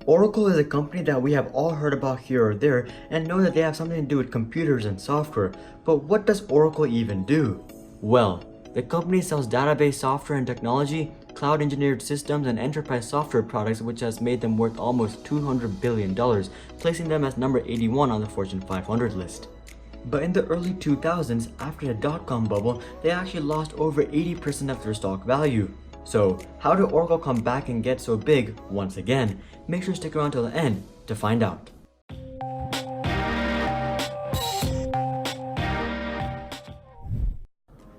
Oracle is a company that we have all heard about here or there and know that they have something to do with computers and software, but what does Oracle even do? Well, the company sells database software and technology, cloud engineered systems, and enterprise software products, which has made them worth almost $200 billion, placing them as number 81 on the Fortune 500 list. But in the early 2000s, after the dot-com bubble, they actually lost over 80% of their stock value. So, how did Oracle come back and get so big once again? Make sure to stick around till the end to find out.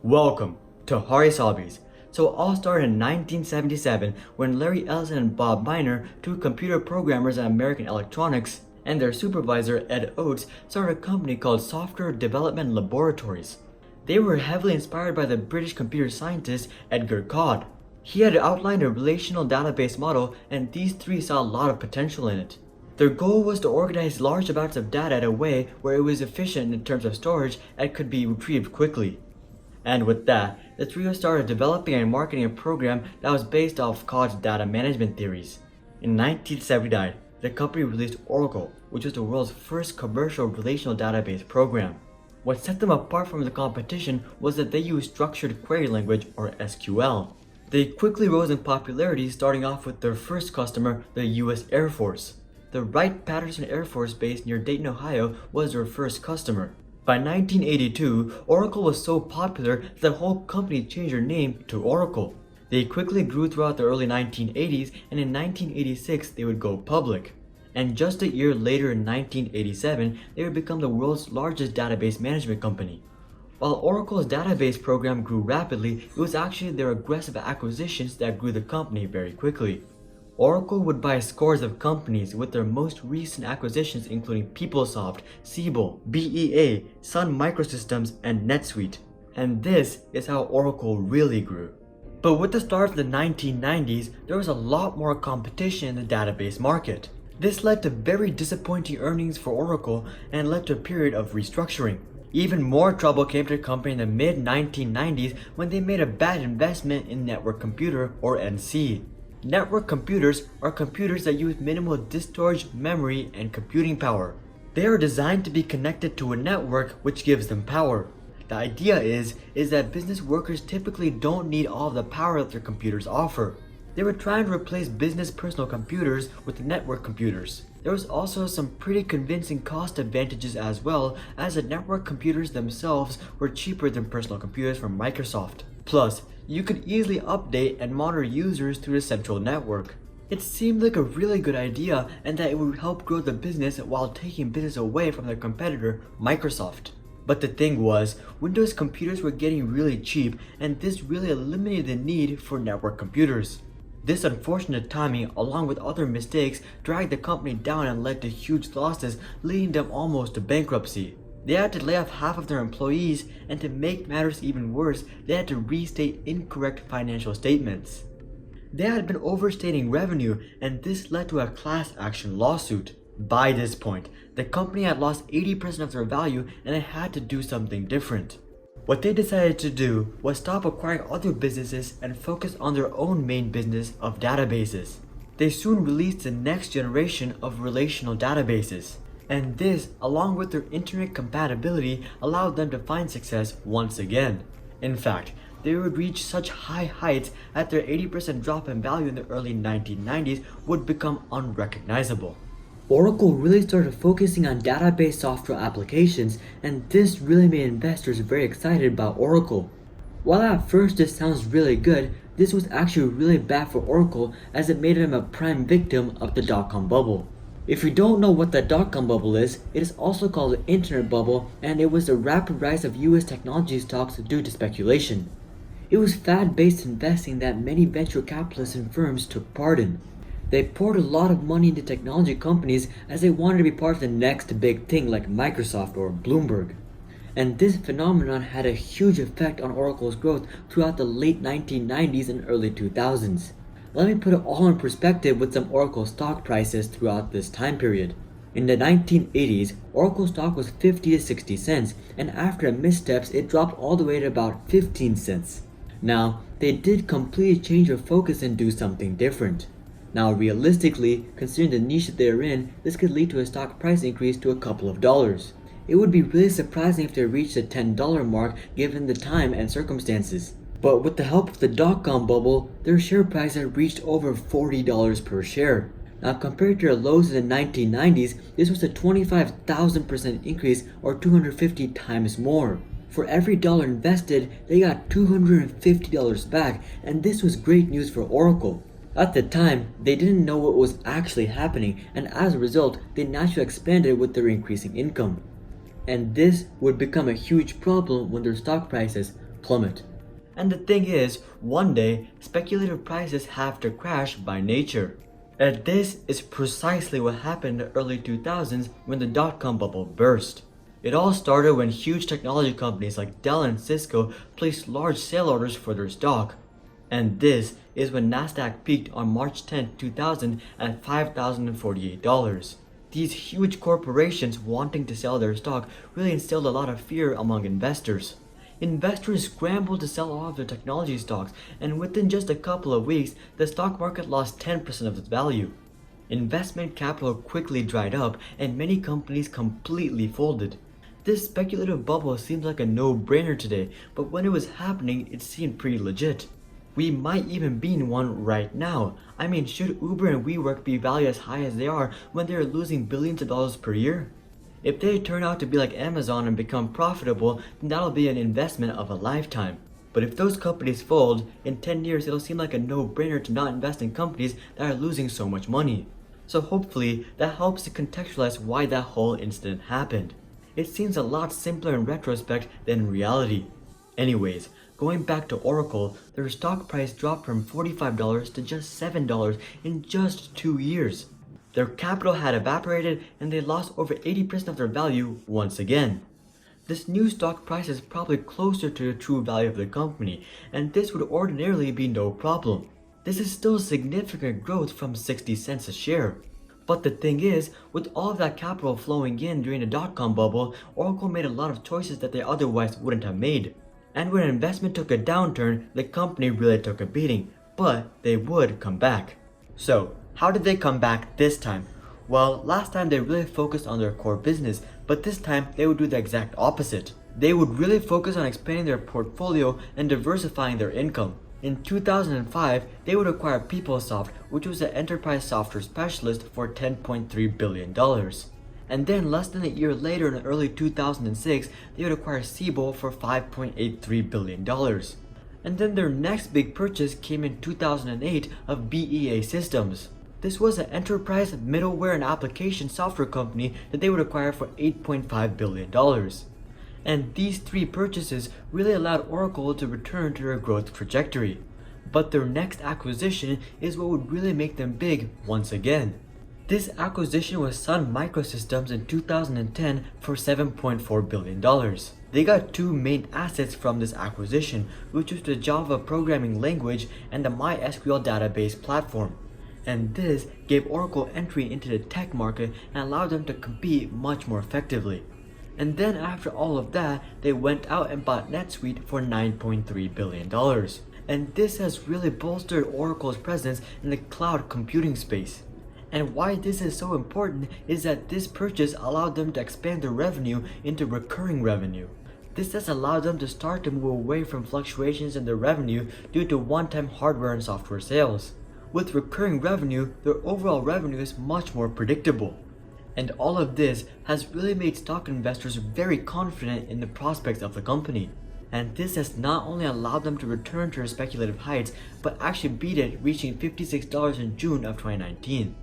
Welcome to Hari's Hobbies. So it all started in 1977 when Larry Ellison and Bob Miner, two computer programmers at American Electronics, and their supervisor Ed Oates started a company called Software Development Laboratories. They were heavily inspired by the British computer scientist Edgar Codd. He had outlined a relational database model, and these three saw a lot of potential in it. Their goal was to organize large amounts of data in a way where it was efficient in terms of storage and could be retrieved quickly. And with that, the trio started developing and marketing a program that was based off Codd's data management theories. In 1979, the company released Oracle, which was the world's first commercial relational database program. What set them apart from the competition was that they used structured query language, or SQL. They quickly rose in popularity, starting off with their first customer, the US Air Force. The Wright-Patterson Air Force Base near Dayton, Ohio was their first customer. By 1982, Oracle was so popular that the whole company changed their name to Oracle. They quickly grew throughout the early 1980s, and in 1986 they would go public. And just a year later in 1987, they would become the world's largest database management company. While Oracle's database program grew rapidly, it was actually their aggressive acquisitions that grew the company very quickly. Oracle would buy scores of companies, with their most recent acquisitions including PeopleSoft, Siebel, BEA, Sun Microsystems, and NetSuite. And this is how Oracle really grew. But with the start of the 1990s, there was a lot more competition in the database market. This led to very disappointing earnings for Oracle and led to a period of restructuring. Even more trouble came to the company in the mid-1990s when they made a bad investment in Network Computer, or NC. Network computers are computers that use minimal disk storage, memory, and computing power. They are designed to be connected to a network, which gives them power. The idea is that business workers typically don't need all of the power that their computers offer. They were trying to replace business personal computers with network computers. There was also some pretty convincing cost advantages as well, as the network computers themselves were cheaper than personal computers from Microsoft. Plus, you could easily update and monitor users through the central network. It seemed like a really good idea, and that it would help grow the business while taking business away from their competitor, Microsoft. But the thing was, Windows computers were getting really cheap, and this really eliminated the need for network computers. This unfortunate timing, along with other mistakes, dragged the company down and led to huge losses, leading them almost to bankruptcy. They had to lay off half of their employees, and to make matters even worse, they had to restate incorrect financial statements. They had been overstating revenue, and this led to a class action lawsuit. By this point, the company had lost 80% of their value, and it had to do something different. What they decided to do was stop acquiring other businesses and focus on their own main business of databases. They soon released the next generation of relational databases, and this, along with their internet compatibility, allowed them to find success once again. In fact, they would reach such high heights that their 80% drop in value in the early 1990s would become unrecognizable. Oracle really started focusing on database software applications, and this really made investors very excited about Oracle. While at first this sounds really good, this was actually really bad for Oracle, as it made them a prime victim of the dot-com bubble. If you don't know what the dot-com bubble is, it is also called the internet bubble, and it was the rapid rise of US technology stocks due to speculation. It was fad-based investing that many venture capitalists and firms took part in. They poured a lot of money into technology companies as they wanted to be part of the next big thing like Microsoft or Bloomberg. And this phenomenon had a huge effect on Oracle's growth throughout the late 1990s and early 2000s. Let me put it all in perspective with some Oracle stock prices throughout this time period. In the 1980s, Oracle stock was 50 to 60 cents, and after missteps it dropped all the way to about 15 cents. Now, they did completely change their focus and do something different. Now realistically, considering the niche that they're in, this could lead to a stock price increase to a couple of dollars. It would be really surprising if they reached the $10 mark given the time and circumstances. But with the help of the dot-com bubble, their share price had reached over $40 per share. Now compared to their lows in the 1990s, this was a 25,000% increase or 250 times more. For every dollar invested, they got $250 back, and this was great news for Oracle. At the time, they didn't know what was actually happening, and as a result, they naturally expanded with their increasing income. And this would become a huge problem when their stock prices plummet. And the thing is, one day, speculative prices have to crash by nature. And this is precisely what happened in the early 2000s when the dot-com bubble burst. It all started when huge technology companies like Dell and Cisco placed large sale orders for their stock. And this is when Nasdaq peaked on March 10, 2000 at $5,048. These huge corporations wanting to sell their stock really instilled a lot of fear among investors. Investors scrambled to sell all of their technology stocks, and within just a couple of weeks, the stock market lost 10% of its value. Investment capital quickly dried up, and many companies completely folded. This speculative bubble seems like a no-brainer today, but when it was happening, it seemed pretty legit. We might even be in one right now. I mean, should Uber and WeWork be valued as high as they are when they are losing billions of dollars per year? If they turn out to be like Amazon and become profitable, then that'll be an investment of a lifetime. But if those companies fold, in 10 years it'll seem like a no-brainer to not invest in companies that are losing so much money. So hopefully that helps to contextualize why that whole incident happened. It seems a lot simpler in retrospect than in reality. Anyways, going back to Oracle, their stock price dropped from $45 to just $7 in just 2 years. Their capital had evaporated and they lost over 80% of their value once again. This new stock price is probably closer to the true value of the company, and this would ordinarily be no problem. This is still significant growth from 60 cents a share. But the thing is, with all of that capital flowing in during the dot-com bubble, Oracle made a lot of choices that they otherwise wouldn't have made. And when investment took a downturn, the company really took a beating, but they would come back. So, how did they come back this time? Well, last time they really focused on their core business, but this time they would do the exact opposite. They would really focus on expanding their portfolio and diversifying their income. In 2005, they would acquire PeopleSoft, which was an enterprise software specialist, for $10.3 billion. And then less than a year later, in early 2006, they would acquire Siebel for $5.83 billion. And then their next big purchase came in 2008 of BEA Systems. This was an enterprise middleware and application software company that they would acquire for $8.5 billion. And these three purchases really allowed Oracle to return to their growth trajectory. But their next acquisition is what would really make them big once again. This acquisition was Sun Microsystems in 2010 for $7.4 billion. They got two main assets from this acquisition, which was the Java programming language and the MySQL database platform. And this gave Oracle entry into the tech market and allowed them to compete much more effectively. And then after all of that, they went out and bought NetSuite for $9.3 billion. And this has really bolstered Oracle's presence in the cloud computing space. And why this is so important is that this purchase allowed them to expand their revenue into recurring revenue. This has allowed them to start to move away from fluctuations in their revenue due to one-time hardware and software sales. With recurring revenue, their overall revenue is much more predictable. And all of this has really made stock investors very confident in the prospects of the company. And this has not only allowed them to return to their speculative heights, but actually beat it, reaching $56 in June of 2019.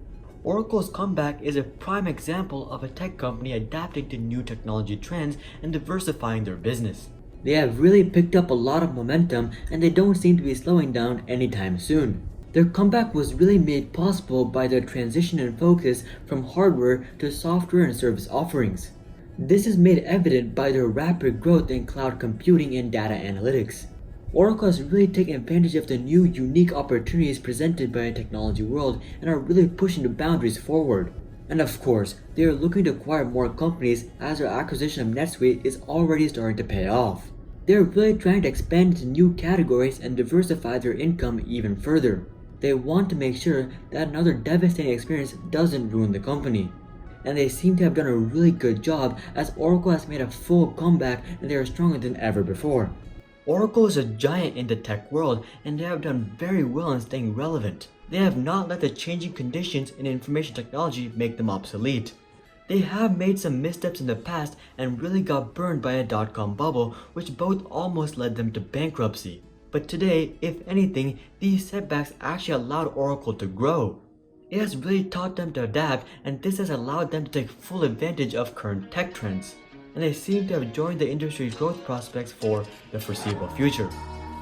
Oracle's comeback is a prime example of a tech company adapting to new technology trends and diversifying their business. They have really picked up a lot of momentum and they don't seem to be slowing down anytime soon. Their comeback was really made possible by their transition and focus from hardware to software and service offerings. This is made evident by their rapid growth in cloud computing and data analytics. Oracle has really taken advantage of the new unique opportunities presented by the technology world and are really pushing the boundaries forward. And of course, they are looking to acquire more companies as their acquisition of NetSuite is already starting to pay off. They are really trying to expand into new categories and diversify their income even further. They want to make sure that another devastating experience doesn't ruin the company. And they seem to have done a really good job, as Oracle has made a full comeback and they are stronger than ever before. Oracle is a giant in the tech world, and they have done very well in staying relevant. They have not let the changing conditions in information technology make them obsolete. They have made some missteps in the past and really got burned by a dot-com bubble, which both almost led them to bankruptcy. But today, if anything, these setbacks actually allowed Oracle to grow. It has really taught them to adapt, and this has allowed them to take full advantage of current tech trends. And they seem to have joined the industry's growth prospects for the foreseeable future.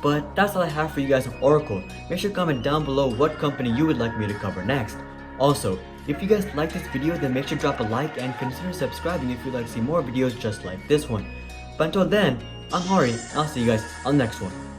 But that's all I have for you guys on Oracle. Make sure to comment down below what company you would like me to cover next. Also, if you guys like this video, then make sure to drop a like and consider subscribing if you'd like to see more videos just like this one. But until then, I'm Hari, and I'll see you guys on the next one.